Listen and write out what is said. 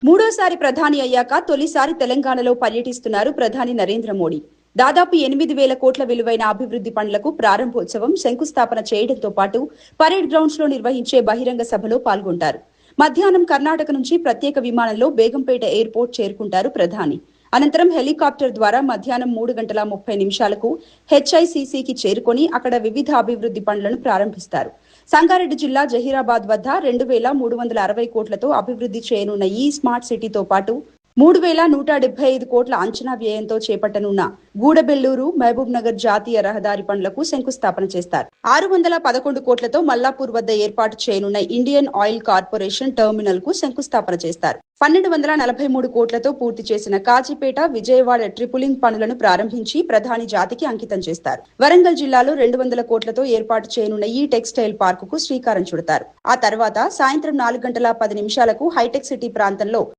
మూడోసారి ప్రధాని అయ్యాక తొలిసారి తెలంగాణలో పర్యటిస్తున్నారు ప్రధాని నరేంద్ర మోడీ. దాదాపు 8,000 కోట్ల విలువైన అభివృద్ధి పనులకు ప్రారంభోత్సవం, శంకుస్థాపన చేయడంతో పాటు పరేడ్ గ్రౌండ్స్ లో నిర్వహించే బహిరంగ సభలో పాల్గొంటారు. మధ్యాహ్నం కర్ణాటక నుంచి ప్రత్యేక విమానంలో బేగంపేట ఎయిర్పోర్ట్ చేరుకుంటారు ప్రధాని. అనంతరం హెలికాప్టర్ ద్వారా మధ్యాహ్నం 3:30 హెచ్ఐసిసికి చేరుకొని అక్కడ వివిధ అభివృద్ధి పనులను ప్రారంభిస్తారు. సంగారెడ్డి జిల్లా జహీరాబాద్ వద్ద 2,360 కోట్లతో అభివృద్ధి చేయనున్న ఈ స్మార్ట్ సిటీతో పాటు 3,175 కోట్ల అంచనా వ్యయంతో చేపట్టనున్న గూడబెల్లూరు మహబూబ్ నగర్ జాతీయ రహదారి పనులకు శంకుస్థాపన చేస్తారు. 611 కోట్లతో మల్లాపూర్ వద్ద ఏర్పాటు చేయనున్న ఇండియన్ ఆయిల్ కార్పొరేషన్ టెర్మినల్ కు శంకుస్థాపన చేస్తారు. 1,243 కోట్లతో పూర్తి చేసిన కాజీపేట విజయవాడ ట్రిపులింగ్ పనులను ప్రారంభించి ప్రధాని జాతికి అంకితం చేస్తారు. వరంగల్ జిల్లాలో 200 కోట్లతో ఏర్పాటు చేయనున్న ఈ టెక్స్టైల్ పార్కుకు శ్రీకారం చుడతారు. ఆ తర్వాత సాయంత్రం 4:10 హైటెక్ సిటీ ప్రాంతంలో